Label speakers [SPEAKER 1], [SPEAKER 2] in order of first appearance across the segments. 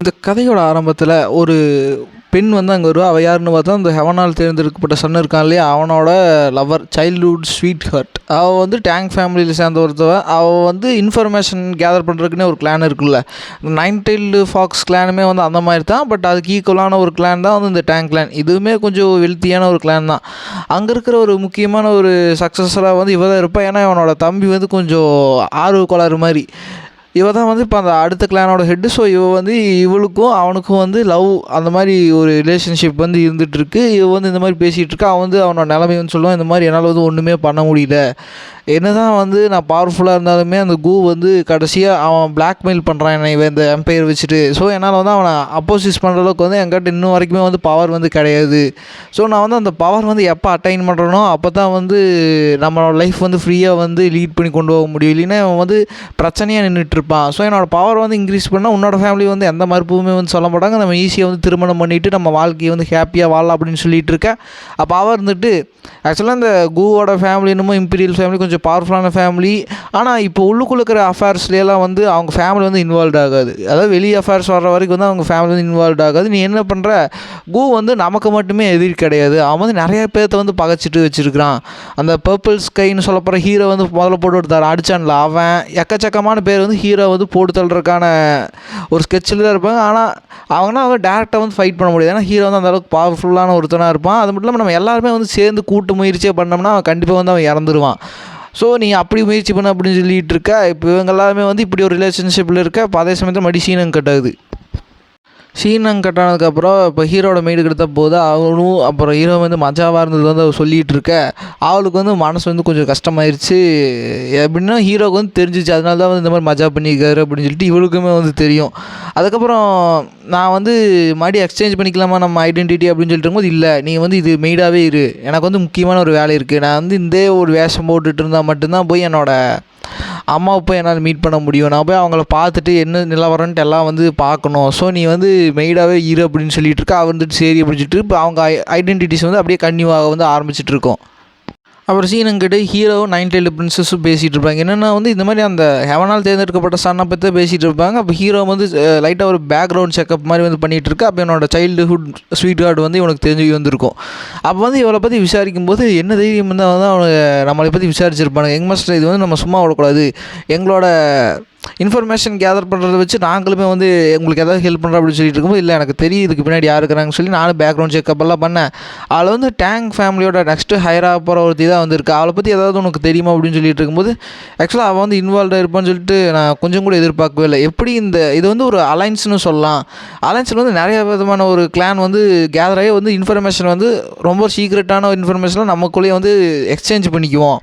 [SPEAKER 1] இந்த கதையோட ஆரம்பத்தில் ஒரு பெண் வந்து அங்கே வருவா. அவள் யாருன்னு பார்த்தா அந்த ஹெவனால் தேர்ந்தெடுக்கப்பட்ட சன் இருக்கான் இல்லையா, அவனோட லவர், சைல்ட்ஹுட் ஸ்வீட் ஹார்ட். அவள் வந்து டேங்க் ஃபேமிலியில் சேர்ந்த ஒருத்தவ. அவள் வந்து இன்ஃபர்மேஷன் கேதர் பண்ணுறதுக்குன்னே ஒரு கிளான் இருக்குல்ல, நைன் டெய்ல்டு ஃபாக்ஸ் கிளானுமே வந்து அந்த மாதிரி தான். பட் அதுக்கு ஈக்குவலான ஒரு கிளான் தான் வந்து இந்த டேங்க் கிளான். இதுவுமே கொஞ்சம் வெல்த்தியான ஒரு கிளான் தான். அங்கே இருக்கிற ஒரு முக்கியமான ஒரு சக்ஸஸராக வந்து இவ தான் இருப்பாள். ஏன்னா இவனோட தம்பி வந்து கொஞ்சம் ஆர்வ கோளாறு மாதிரி. இவ தான் வந்து இப்போ அந்த அடுத்த கிளானோட ஹெட்டு. ஸோ இவ வந்து இவளுக்கும் அவனுக்கும் வந்து லவ் அந்த மாதிரி ஒரு ரிலேஷன்ஷிப் வந்து இருந்துகிட்ருக்கு. இவ வந்து இந்த மாதிரி பேசிகிட்டு இருக்கா. அவன் வந்து அவனோட நிலைமை வந்து சொல்லுவான், இந்த மாதிரி என்னால் வந்து ஒன்றுமே பண்ண முடியல, என்ன தான் வந்து நான் பவர்ஃபுல்லாக இருந்தாலுமே அந்த கு வந்து கடைசியாக அவன் பிளாக்மெயில் பண்ணுறான் என்னை இந்த எம்பையர் வச்சுட்டு. ஸோ என்னால் வந்து அவனை அப்போசிஸ் பண்ணுற அளவுக்கு வந்து என்கிட்ட இன்னும் வரைக்குமே வந்து பவர் வந்து கிடையாது. ஸோ நான் வந்து அந்த பவர் வந்து எப்போ அட்டைன் பண்ணுறனோ அப்போ தான் வந்து நம்மளோட லைஃப் வந்து ஃப்ரீயாக வந்து லீட் பண்ணி கொண்டு போக முடியும், இல்லைன்னா அவன் வந்து பிரச்சனையாக நின்றுட்டுருப்பான். ஸோ என்னோடய பவர் வந்து இன்க்ரீஸ் பண்ணால் உன்னோட ஃபேமிலி வந்து எந்த மறுப்புமே வந்து சொல்ல மாட்டாங்க, நம்ம ஈஸியாக வந்து திருமணம் பண்ணிவிட்டு நம்ம வாழ்க்கையை வந்து ஹாப்பியாக வாழலாம் அப்படின்னு சொல்லிட்டு இருக்கேன். அப்போ அவன் இருந்துட்டு ஆக்சுவலாக இந்த குவோட ஃபேமிலி என்னமோ இம்பீரியல் ஃபேமிலி கொஞ்சம் பவர்ஃபுல்லான ஃபேமிலி. ஆனால் இப்போ உள்ளுக்குள்ள இருக்கிற அஃபேர்ஸ்லாம் வந்து அவங்க ஃபேமிலி வந்து இன்வால்வ் ஆகாது. அதாவது வெளி அஃபேர்ஸ் வர்ற வரைக்கும் வந்து அவங்க ஃபேமிலி வந்து இன்வால்வ் ஆகாது. நீ என்ன பண்ணுற, கு வந்து நமக்கு மட்டுமே எதிரி கிடையாது, அவன் வந்து நிறைய பேர்த்த வந்து பகைச்சிட்டு வச்சுருக்கிறான். அந்த பர்பிள் ஸ்கைன்னு சொல்லப்போகிற ஹீரோ வந்து முதல்ல போட்டு விடுத்தார் அடிச்சான்ல, அவன் எக்கச்சக்கமான பேர் வந்து ஹீரோ வந்து போட்டு தள்ளுறதுக்கான ஒரு ஸ்கெட்சில் தான் இருப்பாங்க. ஆனால் அவங்கன்னா அவங்க டேரெக்டாக வந்து ஃபைட் பண்ண முடியாது. ஏன்னா ஹீரோ வந்து அந்தளவுக்கு பவர்ஃபுல்லான ஒருத்தனாக இருப்பான். அது மட்டும் இல்லாமல் நம்ம எல்லாருமே வந்து சேர்ந்து கூட்டு முயற்சியே பண்ணோம்னா அவன் கண்டிப்பாக வந்து அவன் இறந்துருவான். ஸோ நீ அப்படி முயற்சி பண்ண அப்படின்னு சொல்லிட்டு இருக்க. இப்போ இவங்க எல்லாருமே வந்து இப்படி ஒரு ரிலேஷன்ஷிப்பில் இருக்க. இப்போ அதே சமயத்தில் மடி சீனம் கட்டாகுது. சீனம் கட்டானதுக்கப்புறம் இப்போ ஹீரோட மெய்டு கிட்ட போது அவனும் அப்புறம் ஹீரோ வந்து மஜாவாக இருந்தது வந்து அவள் சொல்லிகிட்டு இருக்க. அவளுக்கு வந்து மனசு வந்து கொஞ்சம் கஷ்டமாயிருச்சு. எப்படின்னா ஹீரோவுக்கு வந்து தெரிஞ்சிச்சு, அதனால தான் வந்து இந்த மாதிரி மஜா பண்ணியிருக்காரு அப்படின்னு சொல்லிட்டு இவளுக்குமே வந்து தெரியும். அதுக்கப்புறம் நான் வந்து மறுபடியும் எக்ஸ்சேஞ்ச் பண்ணிக்கலாமா நம்ம ஐடென்டிட்டி அப்படின்னு சொல்லிட்டு இருக்கும்போது, இல்லை நீ வந்து இது மெய்டாகவே இரு, எனக்கு வந்து முக்கியமான ஒரு வேலை இருக்குது, நான் வந்து இந்த ஒரு வேஷம் போட்டுட்டு இருந்தால் மட்டும்தான் போய் என்னோடய அம்மாவை போய் என்னால் மீட் பண்ண முடியும், நான் போய் அவங்கள பார்த்துட்டு என்ன நிலவரன்ட்டு எல்லாம் வந்து பார்க்கணும். ஸோ நீ வந்து மெய்டாகவே இரு அப்படின்னு சொல்லிட்டு இருக்கா. அவர் வந்துட்டு சரி அப்படின்னு சொல்லிட்டு இப்போ அவங்க ஐடென்டிட்டிஸ் வந்து அப்படியே கன்னியூவாக வந்து ஆரம்பிச்சிட்டு இருக்கோம். அப்புறம் சீனங்கிட்ட ஹீரோ நைன் டெய்ல்டு பிரின்சஸும் பேசிகிட்டு இருப்பாங்க. என்னென்னா வந்து இந்த மாதிரி அந்த ஹெவனால் தேர்ந்தெடுக்கப்பட்ட சன்னை பற்றி பேசிகிட்டு இருப்பாங்க. அப்போ ஹீரோ வந்து லைட்டாக ஒரு பேக்ரவுண்ட் செக்அப் மாதிரி வந்து பண்ணிகிட்டு இருக்கு. அப்போ என்னோட சைல்டுஹுட் ஸ்வீட் ஹார்ட் வந்து இவனுக்கு தெரிஞ்சு வந்திருக்கும். அப்போ வந்து இவளை பற்றி விசாரிக்கும் போது என்ன தைரியம் இருந்தால் வந்து அவனுக்கு நம்மளை பற்றி விசாரிச்சிருப்பானுங்க. யங் மாஸ்டர், இது வந்து நம்ம சும்மா விடக்கூடாது, எங்களோட இன்ஃபர்மேஷன் கேதர் பண்ணுறத வச்சு நாங்களுமே வந்து உங்களுக்கு எதாவது ஹெல்ப் பண்ணுறோம் அப்படின்னு சொல்லிட்டு இருக்கும்போது, இல்லை எனக்கு தெரியும் இதுக்கு பின்னாடி யார் இருக்கிறாங்கன்னு சொல்லி நானும் பேக்ரவுண்ட் செக்அப் எல்லாம் பண்ணேன். அவளை வந்து டேங்க் ஃபேமிலியோட நெக்ஸ்ட்டு ஹையராக போகிற ஒருத்தி தான் வந்திருக்கு, அவளை பற்றி ஏதாவது உனக்கு தெரியுமா அப்படின்னு சொல்லிட்டு இருக்கும்போது, ஆக்சுவலாக அவள் வந்து இன்வால்வ்டாக இருப்பான்னு சொல்லிட்டு நான் கொஞ்சம் கூட எதிர்பார்க்கவே இல்லை. எப்படி இது வந்து ஒரு அலைன்ஸ்னு சொல்லலாம். அலைன்ஸில் வந்து நிறைய விதமான ஒரு கிளான் வந்து கேதர் ஆகி வந்து இன்ஃபர்மேஷன் வந்து ரொம்ப சீக்ரெட்டான இன்ஃபர்மேஷன்லாம் நமக்குள்ளேயே வந்து எக்ஸ்சேஞ்ச் பண்ணிக்குவோம்.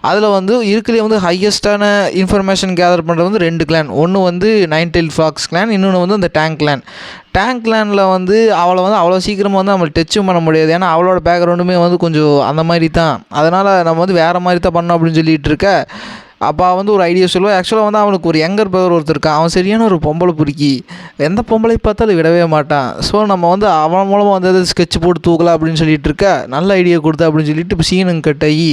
[SPEAKER 1] அதில் வந்து இருக்கிறே வந்து ஹையஸ்ட்டான இன்ஃபர்மேஷன் கேதர் பண்ணுறது வந்து ரெண்டு கிளான். ஒன்று வந்து நைன் டெய்ல்டு ஃபாக்ஸ் கிளான், இன்னொன்று வந்து அந்த டேங்க் கிளான். டேங்க் கிளானில் வந்து அவளை வந்து அவ்வளோ சீக்கிரமாக வந்து நம்மளை டச்சும் பண்ண முடியாது. ஏன்னா அவளோட பேக்ரவுண்டுமே வந்து கொஞ்சம் அந்த மாதிரி தான். அதனால் நம்ம வந்து வேறு மாதிரி தான் பண்ணோம் அப்படின்னு சொல்லிட்டு இருக்க. அப்போ வந்து ஒரு ஐடியா சொல்லுவாள். ஆக்சுவலாக வந்து அவனுக்கு ஒரு யங்கர் பிரதர் ஒருத்தர் இருக்கான். அவன் சரியான ஒரு பொம்பளை பொறுக்கி, எந்த பொம்பளை பார்த்தாலும் விடவே மாட்டான். ஸோ நம்ம வந்து அவன் மூலமாக வந்து எதாவது ஸ்கெட்ச் போட்டு தூக்கலாம் அப்படின்னு சொல்லிட்டு இருக்க. நல்ல ஐடியா கொடுத்தா அப்படின்னு சொல்லிட்டு இப்போ சீனுங்க கட்டாகி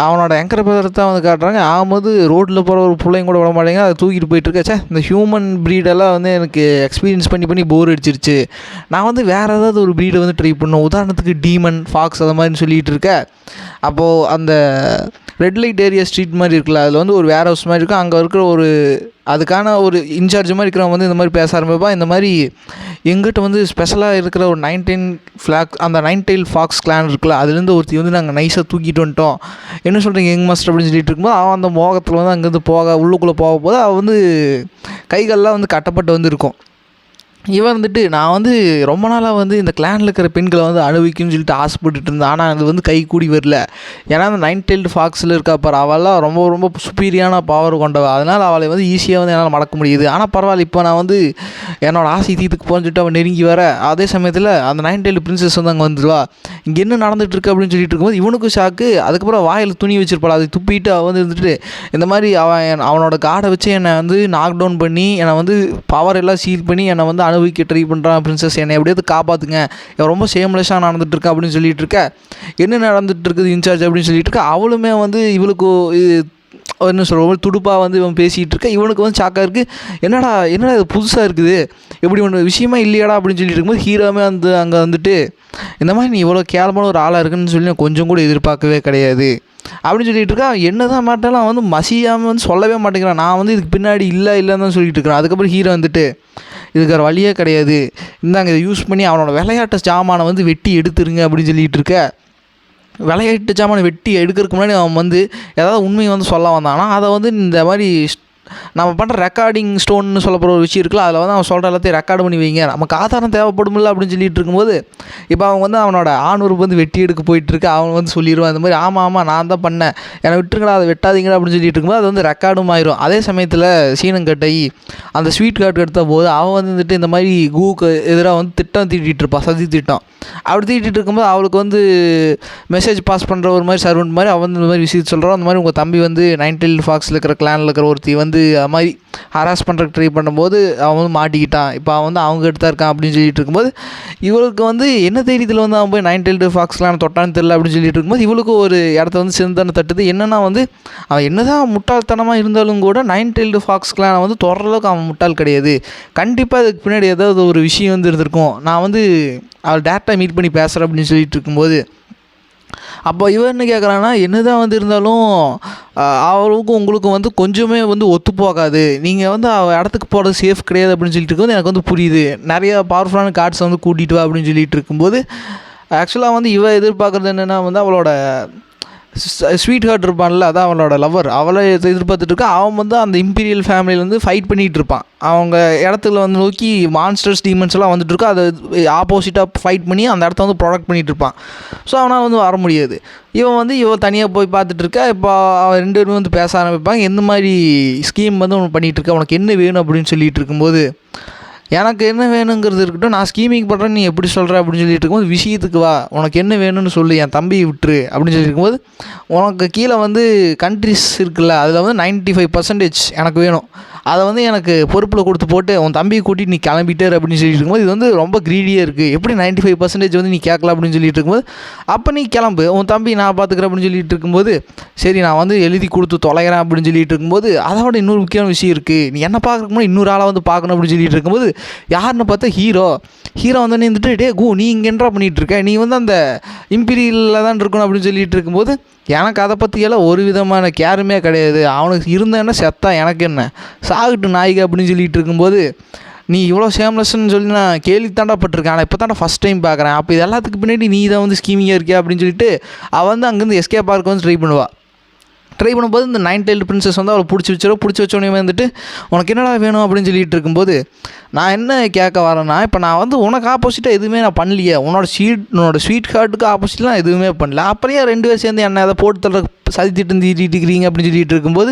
[SPEAKER 1] அவனோட யங்கர் பிரதர் தான் வந்து காட்டுறாங்க. ஆகும்போது ரோட்டில் போகிற ஒரு பிள்ளைங்க கூட விட மாட்டேங்க, அதை தூக்கிட்டு போயிட்டுருக்கா. சே, இந்த ஹியூமன் ப்ரீடெல்லாம் வந்து எனக்கு எக்ஸ்பீரியன்ஸ் பண்ணி போர் அடிச்சிருச்சு, நான் வந்து வேறு ஏதாவது ஒரு ப்ரீடை வந்து ட்ரை பண்ணணும், உதாரணத்துக்கு டீமன், ஃபாக்ஸ் அதை மாதிரின்னு சொல்லிகிட்டு இருக்க. அப்போது அந்த ரெட் லைட் ஏரியா ஸ்ட்ரீட் மாதிரி இருக்குல்ல, அதில் வந்து ஒரு வேர் ஹவுஸ் மாதிரி இருக்கும். அங்கே இருக்கிற ஒரு அதுக்கான ஒரு இன்சார்ஜ் மாதிரி இருக்கிறவங்க வந்து இந்த மாதிரி பேச ஆரம்பிப்பா. இந்த மாதிரி எங்கிட்ட வந்து ஸ்பெஷலாக இருக்கிற ஒரு அந்த நைன் டெய்ல்டு ஃபாக்ஸ் கிளான் இருக்குல்ல, அதுலேருந்து ஒருத்தி வந்து நாங்கள் நைஸாக தூக்கிட்டு வந்துட்டோம், என்ன சொல்கிறீங்க யங் மாஸ்டர் அப்படின்னு சொல்லிட்டு இருக்கும்போது, அவன் அந்த மோகத்தில் வந்து அங்கேருந்து உள்ளுக்குள்ளே போகும்போது அவள் வந்து கைகள்லாம் வந்து கட்டப்பட்டு வந்து இருக்கும். இவன் வந்துட்டு நான் வந்து ரொம்ப நாளாக வந்து இந்த கிளானில் இருக்கிற பெண்களை வந்து அனுபவிக்கும்னு சொல்லிட்டு ஆசைப்பட்டுட்டு இருந்தேன். ஆனால் அது வந்து கை கூடி வரல. ஏன்னா அந்த நைன் டெய்ல்டு ஃபாக்ஸில் இருக்கா பாரு, அவெல்லாம் ரொம்ப ரொம்ப சுப்பீரியான பவர் கொண்டவள். அதனால் அவளை வந்து ஈஸியாக வந்து என்னால் மடக்க முடியுது. ஆனால் பரவாயில்ல, இப்போ நான் வந்து என்னோடய ஆசை தீத்துக்கு போஞ்சுட்டு அவன் நெருங்கி வர. அதே சமயத்தில் அந்த நைன் டெய்ல்டு பிரின்சஸ் வந்து அங்கே வந்துடுவா. இங்கே என்ன நடந்துகிட்டு இருக்கு அப்படின்னு சொல்லிட்டு இருக்கும்போது இவனுக்கு ஷாக்கு. அதுக்கப்புறம் வாயில் துணி வச்சிருப்பாள், அதை துப்பிட்டு அவன் வந்து இருந்துட்டு இந்த மாதிரி அவனோட காடை வச்சு என்னை வந்து நாக் டவுன் பண்ணி என்னை வந்து பவர் எல்லாம் சீல் பண்ணி என்னை வந்து அனுபவிக்க ட்ரை பண்ணுறான் பிரின்சஸ், என்னை எப்படியாவது காப்பாற்றுங்க, இவன் ரொம்ப ஷேம்லெஸ்ஸாக நடந்துகிட்ருக்கா அப்படின்னு சொல்லிட்டு இருக்க. என்ன நடந்துகிட்டு இருக்குது இன்சார்ஜ் அப்படின்னு சொல்லிட்டு இருக்க. அவளுமே வந்து இவளுக்கு என்ன சொல்கிற துடுப்பாக வந்து இவன் பேசிகிட்டு இருக்க. இவனுக்கு வந்து ஷாக்காக இருக்குது, என்னடா இது புதுசாக இருக்குது, எப்படி ஒன்று விஷயமா இல்லையாடா அப்படின்னு சொல்லிட்டு இருக்கும்போது ஹீரோவே வந்து அங்கே வந்துட்டு இந்த மாதிரி நீ இவ்வளோ கேவலமான ஒரு ஆளாக இருக்குன்னு சொல்லி நான் கொஞ்சம் கூட எதிர்பார்க்கவே கிடையாது அப்படின்னு சொல்லிட்டு இருக்கா. என்ன தான் மாட்டாலும் அவன் வந்து மசியாமல் வந்து சொல்லவே மாட்டேங்கிறான். நான் வந்து இதுக்கு பின்னாடி இல்லைன்னு தான் சொல்லிட்டு இருக்கிறான். அதுக்கப்புறம் ஹீரோ வந்துட்டு இதுக்கு வேறு வழியே கிடையாது, இந்தாங்க இதை யூஸ் பண்ணி அவனோட விளையாட்டு சாமானை வந்து வெட்டி எடுத்துருங்க அப்படின்னு சொல்லிட்டு இருக்க. விளையாட்டு சாமானை வெட்டி எடுக்கிறதுக்கு முன்னாடி அவன் வந்து ஏதாவது உண்மையை வந்து சொல்ல வந்தான். ஆனால் அதை வந்து இந்த மாதிரி நம்ம பண்ணுற ரெக்கார்டிங் ஸ்டோன்னு சொல்லப்படுற ஒரு விஷயம் இருக்குல்ல, அதில் வந்து அவன் சொல்கிற எல்லாத்தையும் ரெக்கார்டு பண்ணி வைங்க, நமக்கு ஆதாரம் தேவைப்படுமில்ல அப்படின்னு சொல்லிட்டு இருக்கும்போது இப்போ அவன் வந்து அவனோட ஆணுறுப்பு வந்து வெட்டி எடுக்க போயிட்டுருக்கு. அவன் வந்து சொல்லிடுவான் இந்த மாதிரி ஆமாம் நான் தான் பண்ணேன், என்னை விட்டுருங்களா, அதை வெட்டாதீங்களா அப்படின்னு சொல்லிட்டு இருக்கும்போது அது வந்து ரெக்கார்டும் ஆயிரும். அதே சமயத்தில் சீனங்கட்டை அந்த ஸ்வீட் கார்டு எடுத்த போது அவன் வந்துட்டு இந்த மாதிரி கூக்கு எதிராக வந்து திட்டம் தீட்டிகிட்டு இருப்பான், சதி திட்டம். அப்படி தீட்டிகிட்டு இருக்கும்போது அவளுக்கு வந்து மெசேஜ் பாஸ் பண்ணுற ஒரு மாதிரி சர்வெண்ட் மாதிரி அவன் வந்து இந்த மாதிரி விஷயத்தை சொல்கிறான். அந்த மாதிரி உங்கள் தம்பி வந்து 9tailed foxல இருக்கிற கிளானில் இருக்கிற ஒருத்தி வந்து அது மாதிரி ஹராஸ் பண்ணுறதுக்கு ட்ரை பண்ணும்போது அவன் வந்து மாட்டிக்கிட்டான். இப்போ அவன் வந்து அவங்க எடுத்தா இருக்கான் அப்படின்னு சொல்லிட்டு இருக்கும்போது இவளுக்கு வந்து என்ன தைரியத்தில் வந்து அவன் போய் 9tailed foxலாம் தொட்டான்னு தெரியல அப்படின்னு சொல்லிட்டு இருக்கும்போது இவளுக்கு ஒரு இடத்த வந்து சிந்தனை தட்டுது. என்னென்னா வந்து அவன் என்னதான் முட்டாள்தனமாக இருந்தாலும் கூட 9tailed foxலாம் வந்து தொடர்றளவுக்கு அவன் முட்டாள் கிடையாது. கண்டிப்பாக அதுக்கு பின்னாடி ஏதாவது ஒரு விஷயம் வந்து இருந்திருக்கும். நான் வந்து அவள் டேரெக்டாக மீட் பண்ணி பேசுகிறேன் அப்படின்னு சொல்லிட்டு இருக்கும்போது அப்போ இவன் என்ன கேட்குறான்னா, என்ன தான் வந்து இருந்தாலும் அவளுக்கும் உங்களுக்கும் வந்து கொஞ்சமே வந்து ஒத்து போகாது, நீங்கள் வந்து அவள் இடத்துக்கு போகிறது சேஃப் கிடையாது அப்படின்னு சொல்லிட்டு இருக்கும்போது எனக்கு வந்து புரியுது, நிறையா பவர்ஃபுல்லான கார்ட்ஸை வந்து கூட்டிகிட்டு வா அப்படின்னு சொல்லிட்டு இருக்கும்போது ஆக்சுவலாக வந்து இவன் எதிர்பார்க்குறது என்னென்னா வந்து அவளோட ஸ்வீட் ஹார்ட் இருப்பான்ல, அதான் அவளோட லவ்வர், அவளை எதிர்பார்த்துட்டு இருக்கா. அவன் வந்து அந்த இம்பீரியல் ஃபேமிலியில் வந்து ஃபைட் பண்ணிகிட்டு இருப்பான். அவங்க இடத்துல வந்து நோக்கி மான்ஸ்டர்ஸ் டீமன்ஸ் எல்லாம் வந்துட்டு இருக்கா. அதை ஆப்போசிட்டாக ஃபைட் பண்ணி அந்த இடத்த வந்து ப்ரொடக்ட் பண்ணிகிட்டு இருப்பான். ஸோ அவனால் வந்து வர முடியாது. இவன் தனியாக போய் பார்த்துட்டு இருக்கா. இப்போ அவன் 2 பேருமே வந்து பேச ஆரம்பிப்பாங்க. எந்த மாதிரி ஸ்கீம் வந்து உனக்கு பண்ணிகிட்டு இருக்கா, உனக்கு என்ன வேணும் அப்படின்னு சொல்லிட்டு இருக்கும்போது எனக்கு என்ன வேணுங்கிறது இருக்கட்டும், நான் ஸ்கீமிங் பண்ணுறேன், நீ எப்படி சொல்கிற அப்படின்னு சொல்லிட்டு இருக்கும்போது விஷயத்துக்கு வா, உனக்கு என்ன வேணும்னு சொல்லு, என் தம்பியை விட்டுரு அப்படின்னு சொல்லிட்டு இருக்கும்போது உனக்கு கீழே வந்து கண்ட்ரிஸ் இருக்குல்ல, அதில் வந்து 95% எனக்கு வேணும், அதை வந்து எனக்கு பொறுப்பில் கொடுத்து போட்டு உன் தம்பியை கூட்டிகிட்டு நீ கிளம்பிட்டார் அப்படின்னு சொல்லிட்டு இருக்கும்போது இது வந்து ரொம்ப க்ரீடியாக இருக்குது, எப்படி 95% வந்து நீ கேட்கல அப்படின்னு சொல்லிட்டு இருக்கும்போது அப்போ நீ கிளம்பு, உன் தம்பி நான் பார்த்துக்கிறேன் அப்படின்னு சொல்லிட்டு இருக்கும்போது சரி நான் வந்து எழுதி கொடுத்து தொலைகிறேன் அப்படின்னு சொல்லிட்டு இருக்கும்போது அதோட இன்னொரு முக்கியமான விஷயம் இருக்குது, நீ என்ன பார்க்குறக்கு முன்னாடி இன்னொரு ஆளை வந்து பார்க்கணும் அப்படின்னு சொல்லிட்டு இருக்கும்போது யாருன்னு பார்த்தா ஹீரோ வந்து இருந்துட்டு டே நீ இங்கே என்ன பண்ணிகிட்டு இருக்க, நீ வந்து அந்த இம்பீரியலில் தான் இருக்கணும் அப்படின்னு சொல்லிட்டு இருக்கும்போது எனக்கு அதை பற்றியெல்லாம் ஒரு விதமான கேருமே கிடையாது, அவனுக்கு இருந்தேன்னா செத்தா எனக்கு என்ன, சாகிட்டு நாய்க்கு அப்படின்னு சொல்லிட்டு இருக்கும்போது நீ இவ்வளோ ஷேம்லெஸ்ன்னு சொல்லி நான் கேள்வித்தாண்டப்பட்டிருக்கேன், ஆனால் இப்போ தான் ஃபஸ்ட் டைம் பார்க்குறேன், அப்போ இது எல்லாத்துக்கு பின்னாடி நீ தான் வந்து ஸ்கீமிங்காக இருக்கியா அப்படின்னு சொல்லிட்டு அவள் வந்து அங்கேருந்து எஸ்கேப் ஆகிறதுக்கு வந்து ட்ரை பண்ணும்போது இந்த 9tailed princess வந்து அவளை பிடிச்சி வச்சோடனே வந்துட்டு உனக்கு என்னடா வேணும் அப்படின்னு சொல்லிட்டு இருக்கும்போது நான் என்ன கேட்க வரேன்னா, இப்போ நான் வந்து உனக்கு ஆப்போசிட்டாக எதுவுமே நான் பண்ணலையே, உன்னோட ஸ்வீட் ஹார்ட்டுக்கு ஆப்போசிட்லாம் எதுவுமே பண்ணல, அப்புறம் 2 பேர் சேர்ந்து என்ன அதை போட்டு தள்ள சதித்திட்டு இருக்கிறீங்க அப்படின்னு சொல்லிட்டு இருக்கும்போது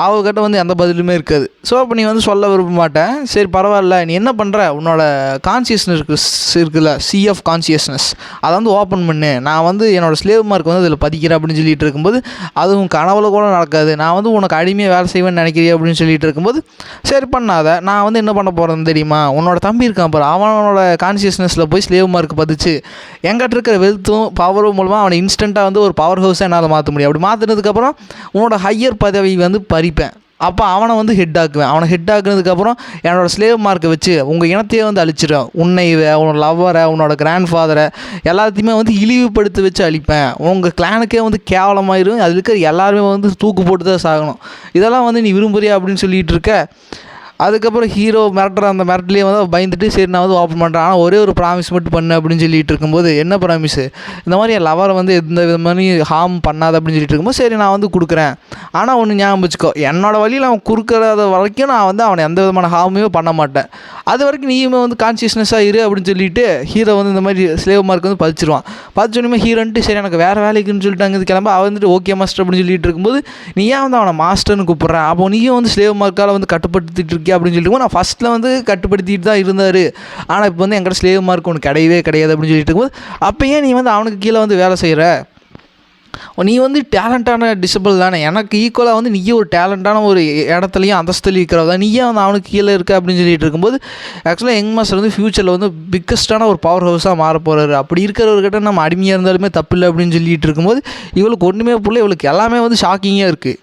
[SPEAKER 1] அவகிட்ட வந்து எந்த பதிலுமே இருக்காது. ஸோ அப்போ நீ வந்து சொல்ல விரும்ப மாட்டேன், சரி பரவாயில்ல, நீ என்ன பண்ணுற, உன்னோட கான்சியஸ்னஸ் இருக்குல்ல, சி ஆஃப் கான்சியஸ்னஸ் அதை வந்து ஓப்பன் பண்ணு, நான் வந்து என்னோடய ஸ்லேவ் மார்க் வந்து அதில் பதிக்கிறேன் அப்படின்னு சொல்லிட்டு இருக்கும்போது அதுவும் கனவுல கூட நடக்காது, நான் வந்து உனக்கு அடிமையாக வேலை செய்வேன்னு நினைக்கிறேன் அப்படின்னு சொல்லிட்டு இருக்கும்போது சரி பண்ணாத, நான் வந்து என்ன பண்ண போகிறேன்னு தெரியுமா, உன்னோட தம்பி இருக்கான் பாரு, அவனோட கான்சியஸ்னஸில் போய் ஸ்லேவ் மார்க் பதிச்சு எங்கிட்ட இருக்கிற வெல்த்தும் பவரும் மூலமாக அவனை இன்ஸ்டண்ட்டாக வந்து ஒரு பவர் ஹவுஸாக என்னால் மாற்ற முடியும், அப்படி மாற்றினதுக்கப்புறம் உன்னோட ஹையர் பதவி வந்து பறிப்பேன், அப்போ அவனை வந்து ஹெட் ஆக்குவேன், அவனை ஹெட் ஆக்குனதுக்கப்புறம் என்னோடய ஸ்லேவ் மார்க்கை வச்சு உங்கள் இனத்தையே வந்து அழிச்சிடுவேன், உன்னோட லவ்வரை, உன்னோட கிராண்ட் ஃபாதரை எல்லாத்தையுமே வந்து இழிவுபடுத்தி வச்சு அழிப்பேன், உங்கள் கிளானுக்கே வந்து கேவலமாயிரும், அதில் இருக்கிற எல்லாருமே வந்து தூக்கு போட்டு தான் சாகணும், இதெல்லாம் வந்து நீ விரும்புறியா அப்படின்னு சொல்லிட்டு இருக்க. அதுக்கப்புறம் ஹீரோ மிரட்டுற அந்த மிரட்டிலே வந்து பயந்துட்டு சரி நான் வந்து ஓப்பன் பண்ணுறேன், ஆனால் ஒரே ஒரு ப்ராமிஸ் மட்டும் பண்ணு அப்படின்னு சொல்லிட்டு இருக்கும்போது என்ன ப்ராமிஸு, இந்த மாதிரி என் லவரை வந்து எந்த விதமான ஹார்ம் பண்ணாது அப்படின்னு சொல்லிட்டு இருக்கும்போது சரி நான் வந்து கொடுக்குறேன், ஆனால் ஒன்று ஞாபகம் வச்சுக்கோ, என்னோடய வழியில் அவன் கொடுக்குறத வரைக்கும் நான் வந்து அவனை எந்த விதமான ஹார்முமே பண்ண மாட்டேன், அது வரைக்கும் நீயுமே வந்து கான்சியஸ்னஸாக இரு அப்படின்னு சொல்லிட்டு ஹீரோ வந்து இந்த மாதிரி ஸ்லேவ் மார்க் வந்து பதிச்சோன்னே ஹீரோன்ட்டு சரி எனக்கு வேறு வேலைக்குன்னு சொல்லிட்டு அங்கே கிளம்ப அவன் வந்துட்டு ஓகே மாஸ்டர் அப்படின்னு சொல்லிட்டு இருக்கும்போது நீ ஏன் வந்து அவனை மாஸ்டர்னு கூப்பிட்றேன், அப்போ நீயும் வந்து ஸ்லேவ் மார்க்கால் வந்து கட்டுப்படுத்திட்டு இருக்கியா அப்படின்னு சொல்லிட்டு நான் ஃபஸ்ட்டில் வந்து கட்டுப்படுத்திட்டு தான் இருந்தார், ஆனால் இப்போ வந்து என்கிட்ட ஸ்லேவ் மார்க் ஒன்று கிடையாது அப்படின்னு சொல்லிட்டு இருக்கும்போது அப்போ ஏன் நீ வந்து அவனுக்கு கீழே வந்து வேலை செய்கிற, நீ வந்து டேலண்டான டிசபிள் தானே, எனக்கு ஈக்குவலாக வந்து நீயே ஒரு டேலண்டான ஒரு இடத்துலையும் அந்தஸ்துலையும் இருக்கிறதா, நீயே வந்து அவனுக்கு கீழே இருக்க அப்படின்னு சொல்லிட்டு இருக்கும்போது ஆக்சுவலாக யங் மாஸ்டர் வந்து ஃப்யூச்சரில் வந்து பிக்கஸ்டான ஒரு பவர் ஹவுஸாக மாற போகிறாரு, அப்படி இருக்கிறவர்கிட்ட நம்ம அடிமையாக இருந்தாலுமே தப்பு இல்லை அப்படின்னு சொல்லிட்டு இருக்கும்போது இவளுக்கு ஒன்றுமே புரியல, இவளுக்கு எல்லாமே வந்து ஷாக்கிங்காக இருக்குது.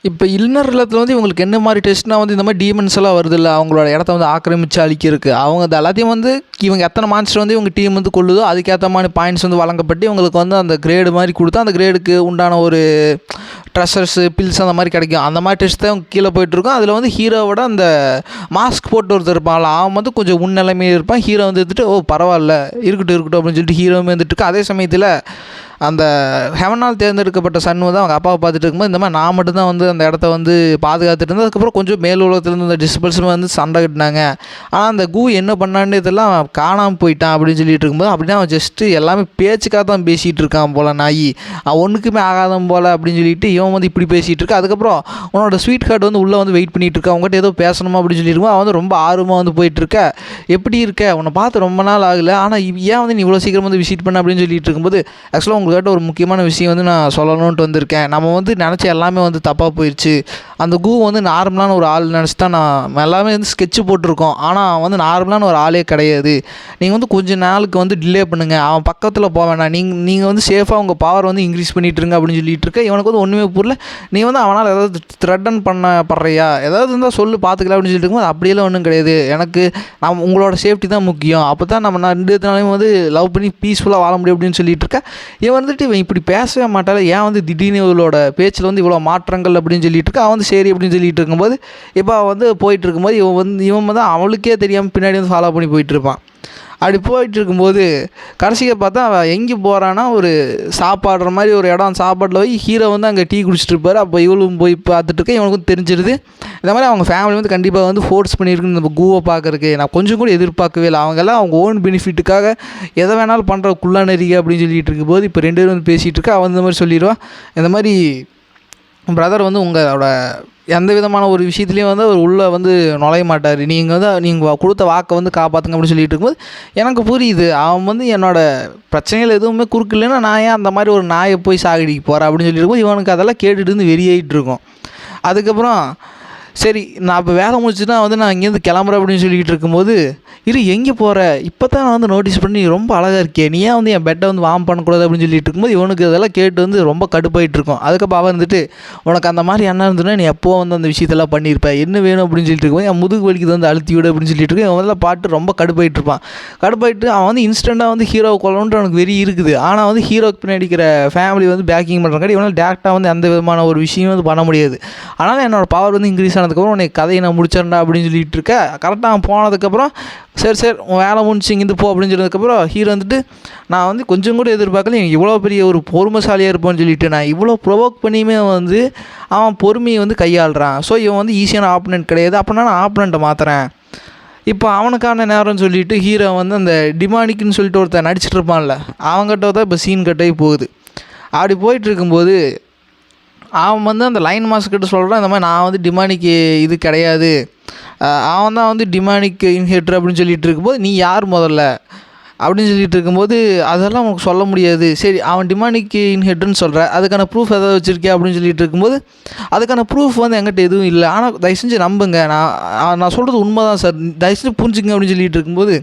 [SPEAKER 1] இப்போ இன்னர் இல்லத்தில் வந்து இவங்களுக்கு என்ன மாதிரி டெஸ்ட்னா வந்து இந்த மாதிரி டீமன்ஸ் எல்லாம் வருது இல்லை, அவங்களோட இடத்த வந்து ஆக்கிரமிச்சு அழிக்கிறதுக்கு. அவங்க அது எல்லாத்தையும் வந்து இவங்க எத்தனை மான்ஸ்டர் வந்து இவங்க டீம் வந்து கொள்ளுதோ அதுக்கேற்ற மாதிரி பாயிண்ட்ஸ் வந்து வழங்கப்பட்டு இவங்களுக்கு வந்து அந்த கிரேடு மாதிரி கொடுத்தா அந்த கிரேடுக்கு உண்டான ஒரு ட்ரெஷர்ஸு பில்ஸ் அந்த மாதிரி கிடைக்கும். அந்த மாதிரி டெஸ்ட் தான் கீழே போயிட்டுருக்கும். அதில் வந்து ஹீரோவோட அந்த மாஸ்க் போட்டு ஒருத்தர் இருப்பான்ல, அவன் வந்து கொஞ்சம் முன்னிலைமையாக இருப்பான். ஹீரோ வந்து எடுத்துகிட்டு பரவாயில்ல இருக்கட்டும் அப்படின்னு சொல்லிட்டு ஹீரோவுமே வந்துட்டு இருக்கு. அதே சமயத்தில் அந்த ஹெவனால் தேர்ந்தெடுக்கப்பட்ட சன் வந்து அவங்க அப்பாவை பார்த்துட்டு இருக்கும்போது இந்த மாதிரி நான் மட்டும்தான் வந்து அந்த இடத்த வந்து பாதுகாத்துட்டு இருந்தேன். அதுக்கப்புறம் கொஞ்சம் மேல் உலகத்துலேருந்து அந்த டிஸ்பல்ஸும் வந்து சண்டை கட்டினாங்க. ஆனால் அந்த கூ என்ன பண்ணான்னு இதெல்லாம் காணாமல் போயிட்டான் அப்படின்னு சொல்லிட்டு இருக்கும்போது அப்படின்னா அவன் ஜஸ்ட்டு எல்லாமே பேச்சுக்காக தான் பேசிகிட்டு இருக்கான் போல் நாய், அவன் ஒன்றுக்குமே ஆகாதம் போல் அப்படின்னு சொல்லிட்டு இவன் வந்து இப்படி பேசிகிட்டு இருக்கா. அதுக்கப்புறம் உன்னோட ஸ்வீட் ஹார்ட் வந்து உள்ளே வந்து வெயிட் பண்ணிகிட்டு இருக்கா, அவங்ககிட்ட ஏதோ பேசணுமா அப்படின்னு சொல்லியிருக்கோம். அவன் வந்து ரொம்ப ஆர்வமாக வந்து போயிட்டுருக்க, எப்படி இருக்க உன்னை பார்த்து ரொம்ப நாள் ஆகலை, ஆனால் ஏன் வந்து நீ இவ்வளோ சீக்கிரம் வந்து விசிட் பண்ண அப்படின்னு சொல்லிட்டு இருக்கும்போது ஆக்சுவலாக உங்கள்கிட்ட ஒரு முக்கியமான விஷயம் வந்து நான் சொல்லணுன்ட்டு வந்திருக்கேன். நம்ம வந்து நினச்ச எல்லாமே வந்து தப்பாக போயிடுச்சு. அந்த கூ வந்து நார்மலான ஒரு ஆள் நினச்சி தான் நான் எல்லாமே வந்து ஸ்கெட்சு போட்டிருக்கோம். ஆனால் வந்து நார்மலான ஒரு ஆளே கிடையாது. நீங்கள் வந்து கொஞ்சம் நாளுக்கு வந்து டிலே பண்ணுங்கள், அவன் பக்கத்தில் போக வேண்டாம், நீங்கள் வந்து சேஃபாக உங்கள் பவர் வந்து இன்க்ரீஸ் பண்ணிட்டுருங்க அப்படின்னு சொல்லிட்டு இருக்க. இவனுக்கு வந்து ஒன்றுமே புரியல. நீ வந்து அவனால் ஏதாவது த்ரெட்டன் பண்ணப்படுறியா, ஏதாவது இருந்தால் சொல்லு பார்த்துக்கலாம் அப்படின்னு சொல்லிட்டு இருக்கும்போது அப்படியெல்லாம் ஒன்றும் கிடையாது, எனக்கு உங்களோட சேஃப்டி தான் முக்கியம், அப்போ தான் நம்ம நான் 2 நாளையும் வந்து லவ் பண்ணி பீஸ்ஃபுல்லாக வாழ முடியும் அப்படின்னு சொல்லிட்டு இருக்கேன். இவன் வந்துட்டு இவன் இப்படி பேசவே மாட்டாள், ஏன் வந்து திடீர்னு இவளோட பேச்சில் வந்து இவ்வளோ மாற்றங்கள் அப்படின்னு சொல்லிட்டு இருக்கா. அவன் வந்து சரி அப்படின்னு சொல்லிட்டு இருக்கும்போது இப்போ அவன் வந்து போயிட்டு இருக்கும்போது இவன் வந்து அவளுக்கே தெரியாமல் பின்னாடி வந்து ஃபாலோ பண்ணி போயிட்டு இருப்பான். அப்படி போயிட்டு இருக்கும்போது கடைசியை பார்த்தா அவன் எங்கே போகிறான்னா ஒரு சாப்பாடுற மாதிரி ஒரு இடம், சாப்பாட்டில் போய் ஹீரோ வந்து அங்கே டீ குடிச்சிட்டு இருப்பார். அப்போ இவளும் போய் பார்த்துட்டு இருக்க, இவனுக்கும் தெரிஞ்சிருது இந்த மாதிரி அவங்க ஃபேமிலி வந்து கண்டிப்பாக வந்து ஃபோர்ஸ் பண்ணியிருக்குன்னு நம்ம கூவை பார்க்குறக்கு. நான் கொஞ்சம் கூட எதிர்பார்க்கவே இல்லை. அவங்கெல்லாம் அவங்க ஓன் பெனிஃபிட்டுக்காக எதை வேணாலும் பண்ணுற குள்ளானறிக அப்படின்னு சொல்லிட்டு இருக்கும்போது இப்போ 2 பேரும் வந்து பேசிகிட்டு இருக்கா. அவன் இந்த மாதிரி சொல்லிடுவான், இந்த மாதிரி பிரதர் வந்து உங்களோட எந்த விதமான ஒரு விஷயத்துலேயும் வந்து அவர் உள்ளே வந்து நுழைய மாட்டார், நீங்கள் கொடுத்த வாக்கை வந்து காப்பாற்றுங்க அப்படின்னு சொல்லிட்டு இருக்கும்போது எனக்கு புரியுது அவன் வந்து என்னோடய பிரச்சனைகள் எதுவுமே குறுக்கலைன்னா நான் ஏன் அந்த மாதிரி ஒரு நாயை போய் சாகடிக்க போகிறேன் அப்படின்னு சொல்லிட்டு இருக்கும்போது இவனுக்கு அதெல்லாம் கேட்டுட்டு இருந்து வெறியாகிட்டு இருக்கும். அதுக்கப்புறம் சரி நான் இப்போ வேலை முடிச்சுட்டு வந்து நான் இங்கேருந்து கிளம்புறேன் அப்படின்னு சொல்லிக்கிட்டு இருக்கும்போது எங்கே போகிற, இப்போ தான் நான் வந்து நோட்டீஸ் பண்ணி ரொம்ப அழகாக இருக்கே, நீ ஏன் வந்து என் பெட்டை வந்து வார்ம் பண்ணக்கூடாது அப்படின்னு சொல்லிட்டு இருக்கும்போது இவனுக்கு அதெல்லாம் கேட்டு வந்து ரொம்ப கடுப்பாயிட்டு இருக்கும். அதுக்கப்புறம் அவன் வந்துட்டு உனக்கு அந்த மாதிரி என்ன இருந்ததுன்னா நீ எப்போ வந்து அந்த விஷயத்தெல்லாம் பண்ணியிருப்பேன், என்ன வேணும் அப்படின்னு சொல்லிட்டு இருக்கும்போது என் முதுகு வலிக்கு வந்து அழுத்தி விடு அப்படின்னு சொல்லிட்டு இருக்கு. அவன் பாட்டு ரொம்ப கடுப்பாயிட்டு இருப்பான். கடுப்பாயிட்டு அவன் வந்து இன்ஸ்டண்ட்டாக வந்து ஹீரோவை கொல்லணுன்ட்டு அவனுக்கு வெறி இருக்குது. ஆனால் வந்து ஹீரோக்கு பின்னாடி இருக்கிற ஃபேமிலி வந்து பேக்கிங் பண்ணுறாங்க. இவனால் டேரெக்டாக வந்து எந்த விதமான ஒரு விஷயம் வந்து பண்ண முடியாது. ஆனால் என்னோடய பவர் வந்து இன்க்ரீஸ் ஆனதுக்கப்புறம் உனக்கு கதையை நான் முடிச்சிடண்டா அப்படின்னு சொல்லிட்டு இருக்க. கரெக்டாக அவன் போனதுக்கப்புறம் சரி உன் வேலை முடிச்சு இங்கேருந்து போ அப்படின்னு சொன்னதுக்கப்புறம் ஹீரோ வந்துட்டு நான் வந்து கொஞ்சம் கூட எதிர்பார்க்கல இவ்வளோ பெரிய ஒரு பொறுமைசாலியாக இருப்போன்னு சொல்லிட்டு நான் இவ்வளோ ப்ரொவோக் பண்ணியுமே வந்து அவன் பொறுமையை வந்து கையாளுறான். ஸோ இவன் வந்து ஈஸியான ஆப்பனண்ட் கிடையாது, அப்படின்னா நான் ஆப்பனண்ட்டை மாற்றுறேன். இப்போ அவனுக்கான நேரம்னு சொல்லிட்டு ஹீரோ வந்து அந்த டிமானிக்குன்னு சொல்லிட்டு ஒருத்தர் நடிச்சிட்டு இருப்பான்ல, அவங்ககிட்ட தான் இப்போ சீன் கட்டாகி போகுது. அப்படி போயிட்டு இருக்கும்போது அவன் வந்து அந்த லைன் மாஸ்கிட்ட சொல்கிறான் இந்த மாதிரி நான் வந்து டிமானிக்கு இது கிடையாது, அவன் தான் வந்து டிமானிக் இன்ஹெட்ரு அப்படின்னு சொல்லிட்டு இருக்கும்போது நீ யார் முதல்ல அப்படின்னு சொல்லிட்டு இருக்கும்போது அதெல்லாம் உனக்கு சொல்ல முடியாது. சரி அவன் டிமானிக் இன்ஹெட்ருன்னு சொல்கிற, அதுக்கான ப்ரூஃப் எதாவது வச்சுருக்கேன் அப்படின்னு சொல்லிட்டு இருக்கும்போது அதுக்கான ப்ரூஃப் வந்து என்கிட்ட எதுவும் இல்லை, ஆனால் தயவு செஞ்சு நம்புங்க, நான் சொல்கிறது உண்மை தான் சார், தயவு செஞ்சு புரிஞ்சுங்க அப்படின்னு சொல்லிட்டு இருக்கும்போது